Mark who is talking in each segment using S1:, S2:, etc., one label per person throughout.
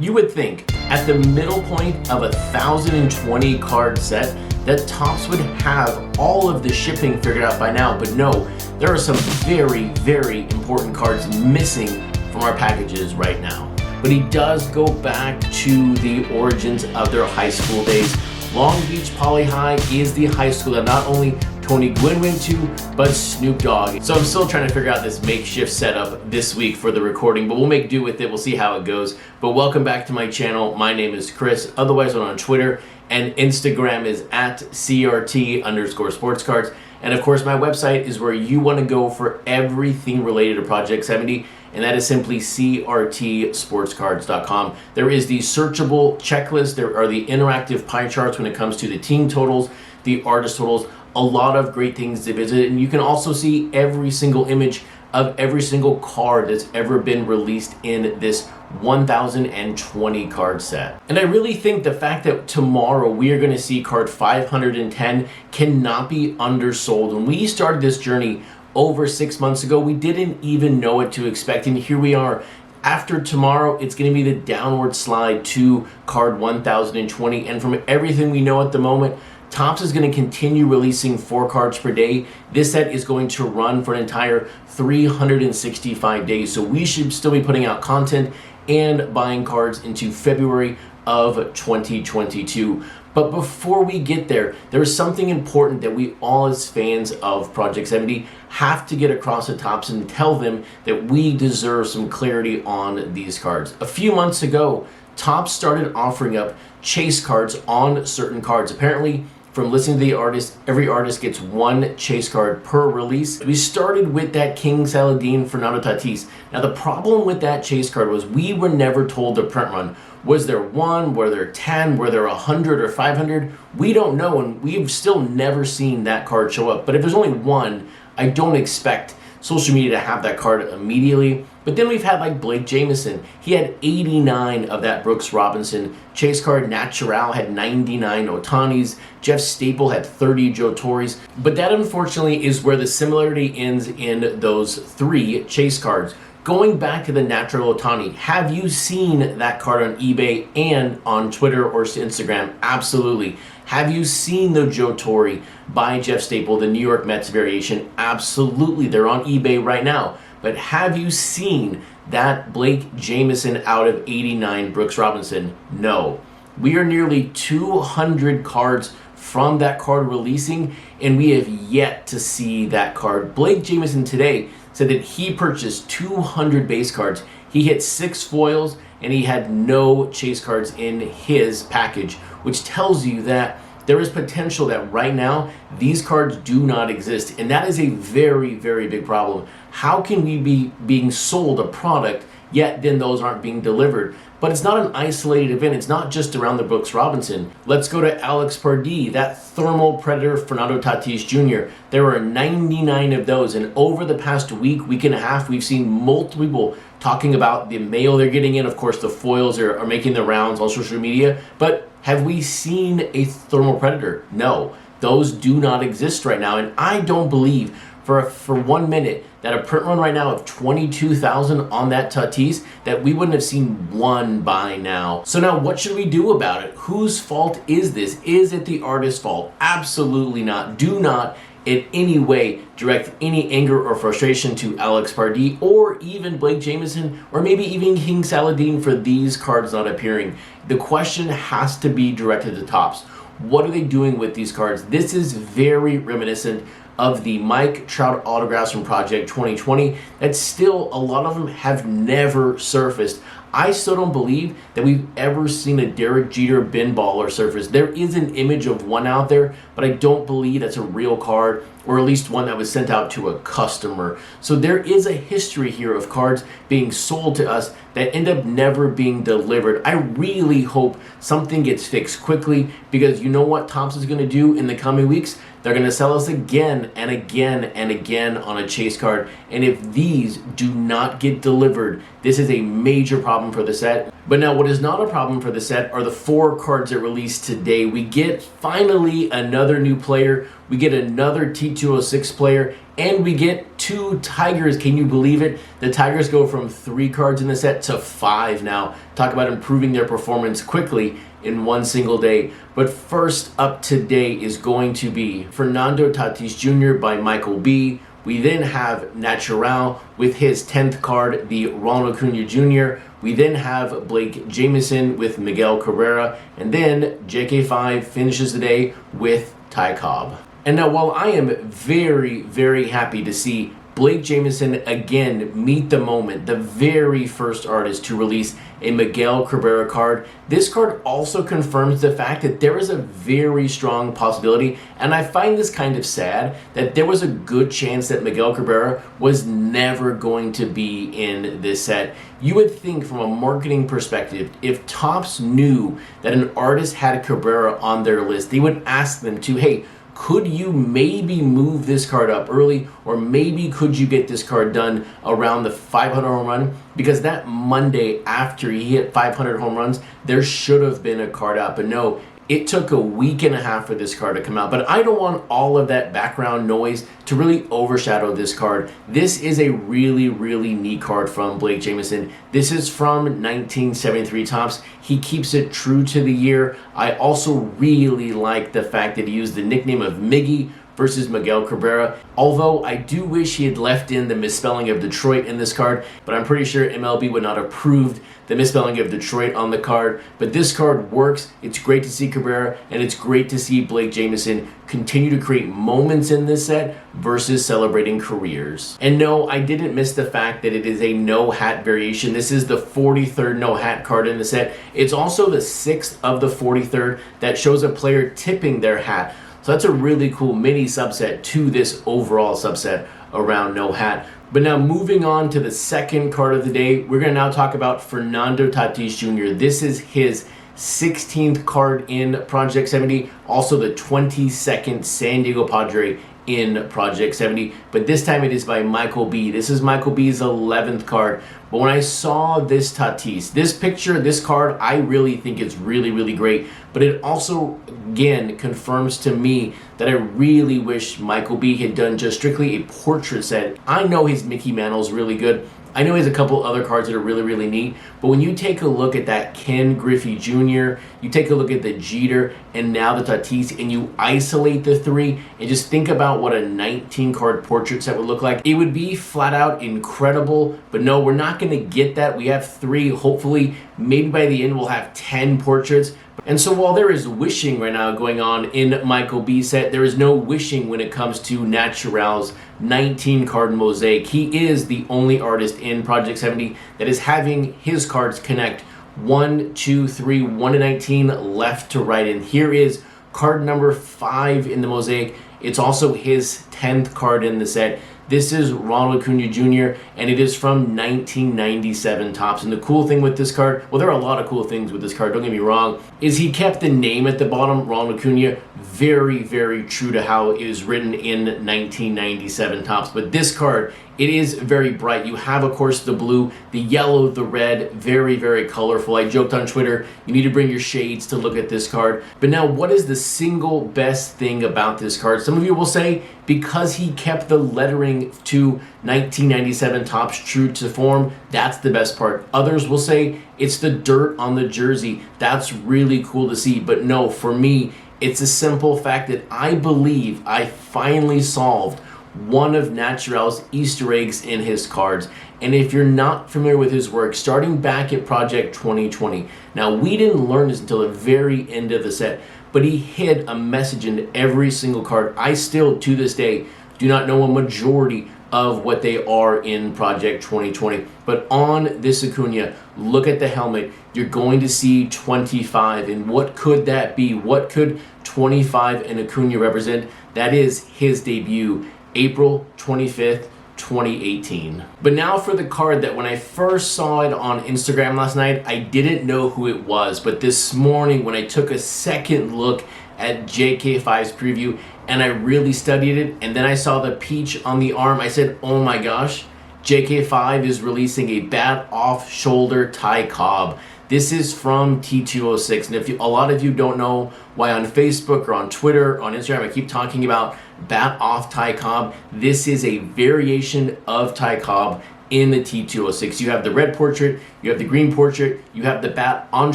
S1: You would think at the middle point of a 1,020 card set that Topps would have all of the shipping figured out by now, but no, there are some very, very important cards missing from our packages right now. But he does go back to the origins of their high school days. Long Beach Poly High is the high school that not only Tony Gwynn went to, but Snoop Dogg. So I'm still trying to figure out this makeshift setup this week for the recording, but we'll make do with it. We'll see how it goes. But welcome back to my channel. My name is Chris, otherwise I'm on Twitter, and Instagram is at CRT_sportscards. And of course, my website is where you want to go for everything related to Project 70, and that is simply CRTsportscards.com. There is the searchable checklist. There are the interactive pie charts when it comes to the team totals, the artist totals, a lot of great things to visit. And you can also see every single image of every single card that's ever been released in this 1,020 card set. And I really think the fact that tomorrow we are going to see card 510 cannot be undersold. When we started this journey over 6 months ago, we didn't even know what to expect, and here we are. After tomorrow, it's going to be the downward slide to card 1020, and from everything we know at the moment, Topps is going to continue releasing 4 cards per day. This set is going to run for an entire 365 days, so we should still be putting out content and buying cards into February of 2022. But before we get there, there's something important that we all as fans of Project 70 have to get across to Topps and tell them that we deserve some clarity on these cards. A few months ago, Topps started offering up chase cards on certain cards. Apparently, from listening to the artist, every artist gets 1 chase card per release. We started with that King Saladin Fernando Tatis. Now the problem with that chase card was we were never told the print run. Was there 1, were there 10, were there 100 or 500? We don't know, and we've still never seen that card show up. But if there's only 1, I don't expect social media to have that card immediately. But then we've had like Blake Jameson. He had 89 of that Brooks Robinson chase card. Natural had 99 Otanis. Jeff Staple had 30 Joe Torres. But that unfortunately is where the similarity ends in those 3 chase cards. Going back to the Natural Otani, have you seen that card on eBay and on Twitter or Instagram? Absolutely. Have you seen the Joe Torre by Jeff Staple, the New York Mets variation? Absolutely. They're on eBay right now. But have you seen that Blake Jameson out of 89 Brooks Robinson? No. We are nearly 200 cards from that card releasing, and we have yet to see that card. Blake Jameson today said that he purchased 200 base cards. He hit 6 foils, and he had no chase cards in his package, which tells you that there is potential that right now these cards do not exist, and that is a very, very big problem. How can we be being sold a product, yet then those aren't being delivered? But it's not an isolated event. It's not just around the Brooks Robinson. Let's go to Alex Pardee, that thermal predator Fernando Tatis Jr. There are 99 of those, and over the past week and a half, we've seen multiple people talking about the mail they're getting in. Of course, the foils are making the rounds on social media, but have we seen a thermal predator? No, those do not exist right now, and I don't believe for 1 minute that a print run right now of 22,000 on that Tatis, that we wouldn't have seen 1 by now. So now what should we do about it? Whose fault is this? Is it the artist's fault? Absolutely not. Do not in any way direct any anger or frustration to Alex Pardee or even Blake Jameson or maybe even King Saladin for these cards not appearing. The question has to be directed to Topps. What are they doing with these cards? This is very reminiscent of the Mike Trout autographs from Project 2020 that still a lot of them have never surfaced. I still don't believe that we've ever seen a Derek Jeter bin baller surface. There is an image of one out there, but I don't believe that's a real card, or at least one that was sent out to a customer. So there is a history here of cards being sold to us that end up never being delivered. I really hope something gets fixed quickly, because you know what Topps is going to do in the coming weeks? They're going to sell us again and again and again on a chase card. And if these do not get delivered, this is a major problem for the set. But now what is not a problem for the set are the 4 cards that released today. We get finally another new player. We get another T206 player and we get 2 Tigers. Can you believe it? The Tigers go from 3 cards in the set to 5 now. Talk about improving their performance quickly in one single day. But first up today is going to be Fernando Torres Jr. by Michael B. We then have Natural with his 10th card, the Ronald Cuny Jr. We then have Blake Jamieson with Miguel Cabrera. And then JK5 finishes the day with Ty Cobb. And now, while I am very, very happy to see Blake Jamieson again meet the moment, the very first artist to release a Miguel Cabrera card, this card also confirms the fact that there is a very strong possibility, and I find this kind of sad, that there was a good chance that Miguel Cabrera was never going to be in this set. You would think, from a marketing perspective, if Topps knew that an artist had Cabrera on their list, they would ask them to, hey, could you maybe move this card up early, or maybe could you get this card done around the 500 home run? Because that Monday after he hit 500 home runs, there should have been a card out. But no, it took a week and a half for this card to come out. But I don't want all of that background noise to really overshadow this card. This is a really, really neat card from Blake Jamieson. This is from 1973 Topps. He keeps it true to the year. I also really like the fact that he used the nickname of Miggy versus Miguel Cabrera, although I do wish he had left in the misspelling of Detroit in this card, but I'm pretty sure MLB would not have approved the misspelling of Detroit on the card. But this card works. It's great to see Cabrera, and it's great to see Blake Jamieson continue to create moments in this set versus celebrating careers. And no, I didn't miss the fact that it is a no hat variation. This is the 43rd no hat card in the set. It's also the 6th of the 43rd that shows a player tipping their hat. So that's a really cool mini subset to this overall subset around no hat. But now, moving on to the second card of the day, we're going to now talk about Fernando Torres Jr. This is his 16th card in Project 70, also the 22nd San Diego Padre in Project 70, but this time it is by Michael B. This is Michael B's 11th card. But when I saw this Tatis, this picture, this card, I really think it's really, really great. But it also, again, confirms to me that I really wish Michael B had done just strictly a portrait set. I know his Mickey Mantle is really good. I know he has a couple other cards that are really, really neat, but when you take a look at that Ken Griffey Jr., you take a look at the Jeter, and now the Tatis, and you isolate the 3, and just think about what a 19-card portrait set would look like, it would be flat out incredible. But no, we're not going to get that. We have 3. Hopefully, maybe by the end, we'll have 10 portraits. And so while there is wishing right now going on in Michael B's set, there is no wishing when it comes to Natural's 19-card mosaic. He is the only artist in Project 70 that is having his cards connect 1, 2, 3, 1 to 19, left to right. And here is card number 5 in the mosaic. It's also his 10th card in the set. This is Ronald Cuny Jr., and it is from 1997 Topps. And the cool thing with this card, well, there are a lot of cool things with this card, don't get me wrong, is he kept the name at the bottom, Ronald Cuny, very, very true to how it was written in 1997 Topps. But this card, it is very bright. You have, of course, the blue, the yellow, the red, very, very colorful. I joked on Twitter, you need to bring your shades to look at this card. But now, what is the single best thing about this card? Some of you will say, because he kept the lettering to 1997 Topps true to form, that's the best part. Others will say, it's the dirt on the jersey. That's really cool to see. But no, for me, it's a simple fact that I believe I finally solved one of Natural's Easter eggs in his cards. And if you're not familiar with his work, starting back at Project 2020, now we didn't learn this until the very end of the set, but he hid a message in every single card. I still, to this day, do not know a majority of what they are in Project 2020. But on this Acuna, look at the helmet. You're going to see 25. And what could that be? What could 25 and Acuna represent? That is his debut, April 25th, 2018. But now for the card that when I first saw it on Instagram last night, I didn't know who it was. But this morning, when I took a second look at JK5's preview and I really studied it, and then I saw the peach on the arm, I said, oh my gosh, JK5 is releasing a bat off shoulder Ty Cobb. This is from T206. And if a lot of you don't know why on Facebook or on Twitter, on Instagram, I keep talking about Bat Off Ty Cobb, this is a variation of Ty Cobb in the T206. You have the red portrait, you have the green portrait, you have the bat on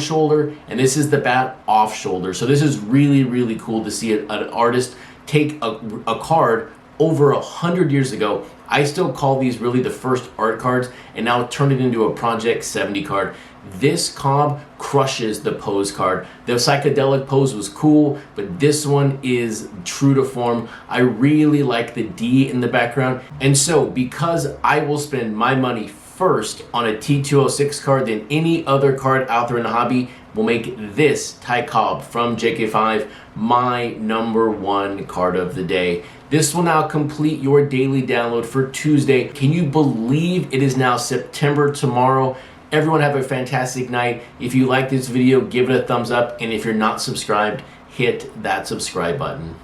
S1: shoulder, and this is the bat off shoulder. So this is really, really cool to see an artist take a card over 100 years ago. I still call these really the first art cards, and now turn it into a Project 70 card. This Cobb crushes the pose card. The psychedelic pose was cool, but this one is true to form. I really like the D in the background. And so because I will spend my money first on a T206 card than any other card out there in the hobby, will make this Ty Cobb from JK5 my number one card of the day. This will now complete your daily download for Tuesday. Can you believe it is now September tomorrow? Everyone have a fantastic night. If you like this video, give it a thumbs up. And if you're not subscribed, hit that subscribe button.